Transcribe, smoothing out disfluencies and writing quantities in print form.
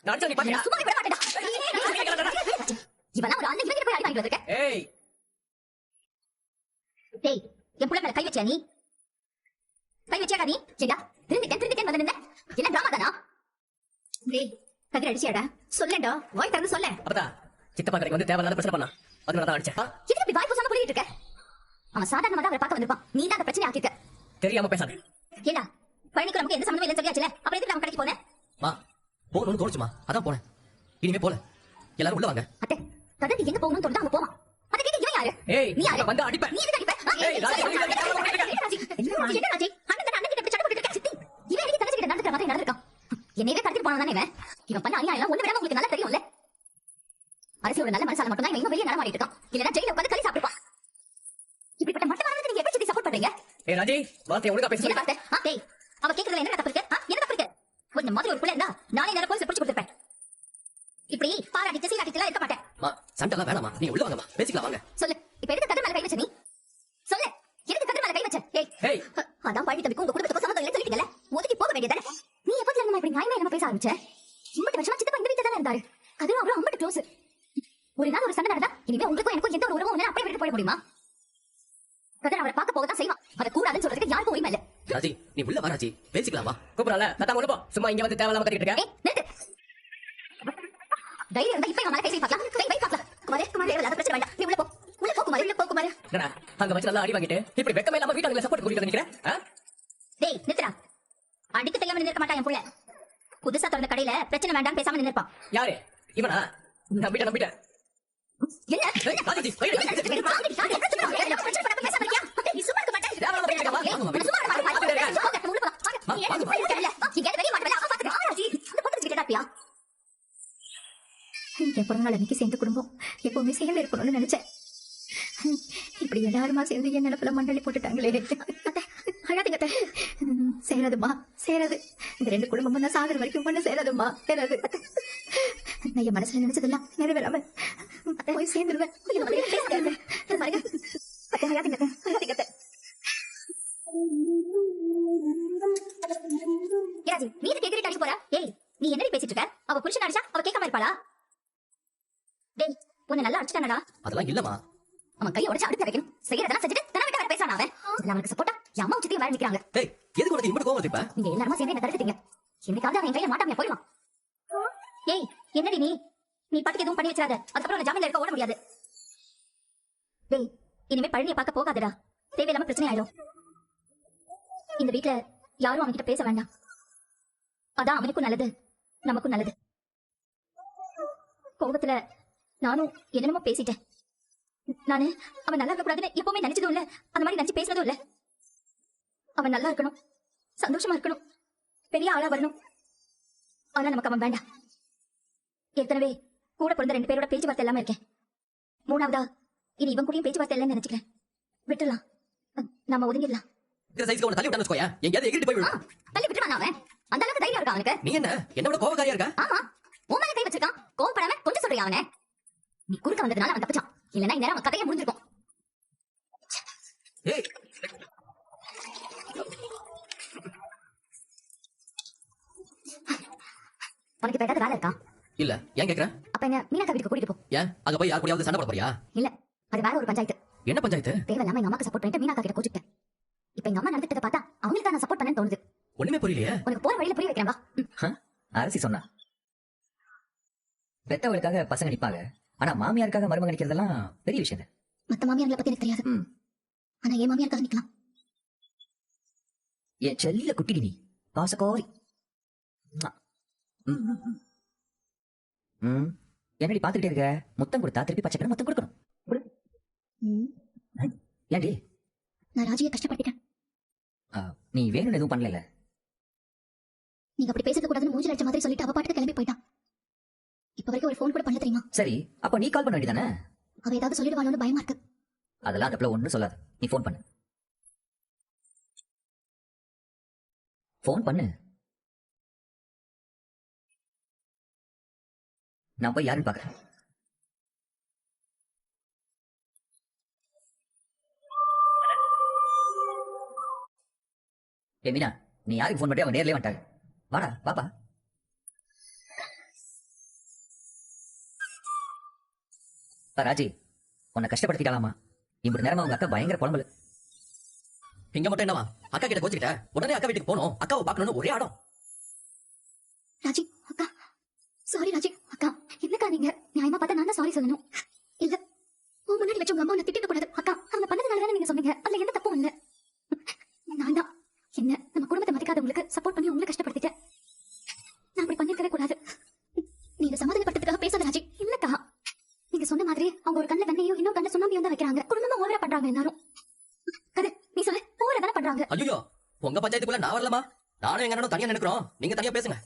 நான் அடிச்சா நீ பாத்தியா? சும்மா விட மாட்டேடா. இவனா ஒரு ஆளு இவங்கிட்ட போய் அடி வாங்கிட்டு வந்திருக்க. ஏய் டேய், என் புள்ள மேல கை வச்சியா நீ? கை வச்சியாடா நீ? ஏண்டா திருந்திட்டேன் வந்து நின்ன. என்ன டிராமா தானா? டேய், கதிர அடிச்சியாடா? சொல்லேன்டா, வாய் திறந்து சொல்ல. அப்பதா சித்தப்பா கடைக்கு வந்து தேவையில்லாத பிரச்சனை பண்ணா. அதனால தான் அடிச்சேன். எதுக்கு இப்படி வாய் பூசாம புரியிட்டு இருக்க? அவன் சாதாரணமா தான் அவரை பார்க்க வந்திருப்பான். நீ தான் அந்த பிரச்சனை ஆக்கிட்ட. தெரியாம பேசாத. ஏண்டா, பழனிக்கு நமக்கு எந்த சம்பந்தமும் இல்லைன்னு சொல்லியாச்சுல, அப்புறம் எதுக்கு அவன் கடைக்கு போனேன்? மா போகணும்னு தோணுச்சுமா, அதான் போனேன். இனிமே போல. எல்லாரும் உள்ள வாங்க. அத்தை, கதிரக்கு எங்க போகணும்னு தோணுதோ அங்க போவான். அதை கேட்க இவன் யாரு? ஏய், நீ யாரு? வந்து அடிப்பேன். நீ எதுக்கு அடிப்ப? ஏய், ராஜி, என்ன ராஜி? அண்ணன் கிட்ட இப்படி சண்டை போட்டுட்டு இருக்க. சித்தி, இவன் எதுக்கு தங்கச்சி கிட்ட நடந்துக்கிற மாதிரி நடந்திருக்கான்? என்னையவே கடத்திட்டு போனான் தானே இவன்? இவன் பண்ண அநியாயம் எல்லாம் ஒண்ணு விட உங்களுக்கு நல்லா தெரியும்ல. அரசியல் ஒரு நல்ல மனசால மட்டும் தான் இவன் வெளியே நடமாடிட்டு இருக்கான். இல்லனா ஜெயில உட்கார்ந்து களி சாப்பிடுவான். இப்படிப்பட்ட மட்டமானவனுக்கு நீங்க எப்படி சித்தி சப்போர்ட் பண்றீங்க? ஏய் ராஜி, வார்த்தையை ஒழுங்கா பேசு. என்ன வார்த்தை? டேய், அவ கேக்குறதுல என்ன தப்பு இருக்கு? என்ன தப்பு இருக்கு? இந்த மாதிரி ஒரு புள்ள இருந்தா நானே நேரா போலீஸ்ல புடிச்சு கொடுத்திருப்பேன். இப்படி பாராட்டி சீராட்டிலாம் இருக்க மாட்டேன். மா சண்டை வேணாமா, நீங்க உள்ள வாங்கம்மா, பேசிக்கலாம் வாங்க. சொல்லு, இப்ப எதுக்கு கதிர் மேல கை வச்ச நீ? சொல்லு, எதுக்கு கதிர் மேல கை வச்ச? ஏய் அதான் பழனி தம்பிக்கும் உங்க குடும்பத்துக்கும் சம்மந்தம் இல்லைன்னு சொல்லிட்டீங்கல்ல, ஒதுக்கி போக வேண்டியதானே? நீ எப்ப நம்ம இப்படி நியாயமா என்ன பேச ஆரம்பிச்ச? இம்பட்டு வருஷமா சித்தப்பா இந்த வீட்டுல தானே இருந்தாரு. கதிரும் அவரும் அம்பட்டு க்ளோஸ். ஒரு நாள் ஒரு சண்டை நடந்தா இனிமே உங்களுக்கும் எனக்கும் எந்த ஒரு உறவும் இல்லை, அப்படியே விட்டு போயிட முடியுமா? கதிர் அவரை பார்க்க போக தான் செய்வான். அதை கூடாதுன்னு சொல்றதுக்கு யாருக்கும் உரிமை இல்லை. ராஜி, நீ உள்ள வா ராஜி, பேசிக்கலாம் வா. கூப்பிடல தாத்தா உள்ள போ. சும்மா இங்க வந்து தேவையில்லாம கத்திட்டு இருக்க. நிறுத்து. தைரியம் இருந்தா இப்ப நம்மள கை பார்க்கலாம். கை வை பார்க்கலாம். குமாரே தேவையில்லாத பிரச்சனை வேண்டாம். நீ உள்ள போ. உள்ள போ குமாரே. என்னடா அங்க வச்சு நல்லா அடி வாங்கிட்டு இப்படி வெக்கமே இல்லாம வீட்டாங்கள சப்போர்ட் கொடுத்து நிக்கிறேன். டேய் நிறுத்துடா. அடிக்க தெரியாம நின்னுக்க மாட்டான் என் புள்ள. புதுசா திறந்த கடையில பிரச்சனை வேண்டாம் பேசாம நின்னுப்பான். யாரு இவனா? நம்பிட்டேன். என்ன? ராஜி, நீ சும்மா இருக்க மாட்டே. சும்மா இருக்க மாட்டே. என் பிறந்தநாள் அன்னைக்கு சேர்ந்து குடும்பம் எப்பவுமே சேர்ந்து இருக்கணும்னு நினைச்சேன். இப்படி எல்லாருமா சேர்ந்து என் நிலப்புல மண்டலி போட்டுட்டாங்களே. அழாதீங்க. சேராதுமா, சேராது. இந்த ரெண்டு குடும்பமும் நான் சாகர வரைக்கும் பண்ண சேராதுமா, சேராது. நான் என் மனசுல நினைச்சதெல்லாம் நிறைவேறாம போய் சேர்ந்துருவேன். நீ கேக்குறீங்க அடிக்க போற? ஏய், நீ என்னடி பேசிட்டு இருக்க? அவ புருஷன் அடிச்சா அவ கேட்காம இருப்பாளா? டேய், உன்னை நல்லா அடிச்சுட்டானடா. அதெல்லாம் இல்லமா. அவன் கையை உடைச்சு அடுத்து வைக்கணும். செய்யறதெல்லாம் செஞ்சுட்டு தன விட்டு வேற பேசான அவன். இதுல அவனுக்கு சப்போர்ட்டா என் அம்மா உச்சித்தையும் வேற நிக்கிறாங்க. டேய், எதுக்கு உனக்கு இம்பட்டு கோவம் வருது இப்ப? நீங்க எல்லாரும் சேர்ந்து என்ன தடுத்துட்டீங்க. என்னைக்காவது அவன் கையில மாட்டாம போயிடுவான். ஏய், என்னடி நீ பாட்டுக்கு எதுவும் பண்ணி வச்சிடாத. அதுக்கப்புறம் உன்னை ஜாமீன்ல இருக்க ஓட முடியாது. டேய், இனிமே பழனியை பார்க்க போகாதடா. தேவையில்லாம பிரச்சனை ஆயிடும். இந்த வீட்டுல யாரும் அவன்கிட்ட பேச வேண்டாம். அதான் அவனுக்கும் நல்லது, நமக்கும் நல்லது. கோபத்துல நானும் என்னென்னமோ பேசிட்டேன். நானு அவன் நல்லா இருக்க கூடாதுன்னு எப்பவுமே நினைச்சதும் இல்ல, அந்த மாதிரி நினைச்சு பேசுறதும் இல்ல. அவன் நல்லா இருக்கணும், சந்தோஷமா இருக்கணும், பெரிய ஆளா வரணும். ஆனா நமக்கு அவன் வேண்டாம். ஏற்கனவே கூட பிறந்த 2 பேரோட பேச்சுவார்த்தை இல்லாம இருக்கேன். மூணாவதா இனி இவன் கூடயும் பேச்சுவார்த்தை இல்லைன்னு நினைச்சுக்கிறேன். விட்டுலாம், நாம ஒதுங்கிடலாம். தள்ளி விட்டானு எங்கேயாவது எகிட்டு போய் விடு. தள்ளி விட்டுருவான் அவன். அந்த அளவுக்கு தைரியம் இருக்கா அவனுக்கு? நீ என்னோட கோபக்காரியா இருக்கா? ஆமா, உன் மேல கை வச்சிருக்கான். கோவப்படாம கொஞ்சம் சொல்றியா அவனை? நீ குறுக்க வந்ததுனால அவன் தப்பிச்சான். இல்லன்னா இந்நேரம் அவன் கதையை முடிஞ்சிருக்கும். ஏய், உனக்கு இப்ப ஏதாவது வேலை இருக்கா? இல்ல. ஏன் கேக்குற? அப்ப என்ன மீனாக்கா வீட்டுக்கு கூட்டிட்டு போ. ஏன் அங்க போய் யார் கூடயாவது சண்டை போட போறியா? இல்ல, அது வேற ஒரு பஞ்சாயத்து. என்ன பஞ்சாயத்து? தேவையில்லாம எங்க அம்மாக்கு சப்போர்ட் பண்ணிட்டு மீனாக்கா கிட்ட கோச்சிட்டேன். இப்ப எங்க அம்மா நடந்துட்டத பார்த்தா அவங்களுக்கு தான் நான் சப்போர்ட் பண்ணேன்னு தோணுது. ஒண்ணுமே புரியலையே. உனக்கு போற வழியில புரிய வைக்கிறேன். அரசி சொன்னா பெத்தவளுக்காக பசங்க நிப்பாங்க, ஆனா மாமியாருக்காக மருமக நிக்கிறதெல்லாம் பெரிய விஷயம். மத்த மாமியார்களை பத்தி எனக்கு தெரியாது, ஆனா என் மாமியாருக்காக நிக்கலாம். என் செல்ல குட்டிடி நீ பாசக்கோரி. என்னடி பாத்துக்கிட்டே இருக்க? முத்தம் கொடுத்தா திருப்பி பச்சை முத்தம் கொடுக்கணும். ஏன்டி? நான் ராஜியை கஷ்டப்படுத்திட்டேன். நீ வேணும்னு எதுவும் பண்ணல. நீங்க அப்படி பேச கூடாதுன்னு மூஞ்சில அடிச்ச மாதிரி சொல்லிட்டு அவ பாட்டுக்கு கிளம்பி போயிட்டான். இப்ப வரைக்கும் ஒரு போன் கூட பண்ண தெரியுமா? சரி, அப்ப நீ கால் பண்ண வேண்டியதானே? அவ ஏதாவது சொல்லிடுவாளோன்னு பயமா இருக்கு. அதெல்லாம் அந்த பிள்ளை ஒண்ணும் சொல்லாது. நீ போன் பண்ணு. போன் பண்ணு. நான் போய் யாருன்னு பாக்குறேன். மீனா, நீ யாருக்கு போன் பண்ணி அவங்க நேர்லயே வந்துட்டாங்க. வாடா பாப்பா. ராஜி உன்னை கஷ்டப்படுத்திக்கலாமா? இப்படி நேரமா உங்க அக்கா பயங்கர புலம்பல். இங்க மட்டும் என்னவா, அக்கா கிட்ட கோச்சுக்கிட்ட உடனே அக்கா வீட்டுக்கு போனோம், அக்காவை பார்க்கணும்னு ஒரே ஆடம். ராஜி அக்கா, சாரி ராஜி அக்கா. என்னக்கா நீங்க நியாயமா பார்த்தா நான் தான் சாரி சொல்லணும். இல்ல, உன் முன்னாடி வச்சு உங்க அம்மா உன்னை திட்டிக்க கூடாது அக்கா. அவங்க பண்ணதுனால தானே நீங்க சொன்னீங்க, அதுல எந்த தப்பும் இல்ல. நான் தான் என்ன நம்ம குடும்பத்தை மதிக்காதவங்களுக்கு சப்போர்ட் பண்ணி உங்களை கஷ்டப்படுத்திட்டேன். நான் அப்படி பண்ணிருக்கவே கூடாது. நீங்க சமாதானப்படுத்துறதுக்காக பேசாத ராஜி. இல்லக்கா, நீங்க சொன்ன மாதிரி அவங்க ஒரு கண்ணில் வெண்ணையும் இன்னும் கண்ணில் சுண்ணாம்பியும் தான் வைக்கிறாங்க. குடும்பமா ஓவரா பண்றாங்க எல்லாரும். கதை நீ சொல்ல ஓவரா தானே பண்றாங்க. ஐயோ, உங்க பஞ்சாயத்துக்குள்ள நான் வரலமா? நானும் எங்க அண்ணனும் தனியா நினைக்கிறோம், நீங்க தனியா பேசுங்க.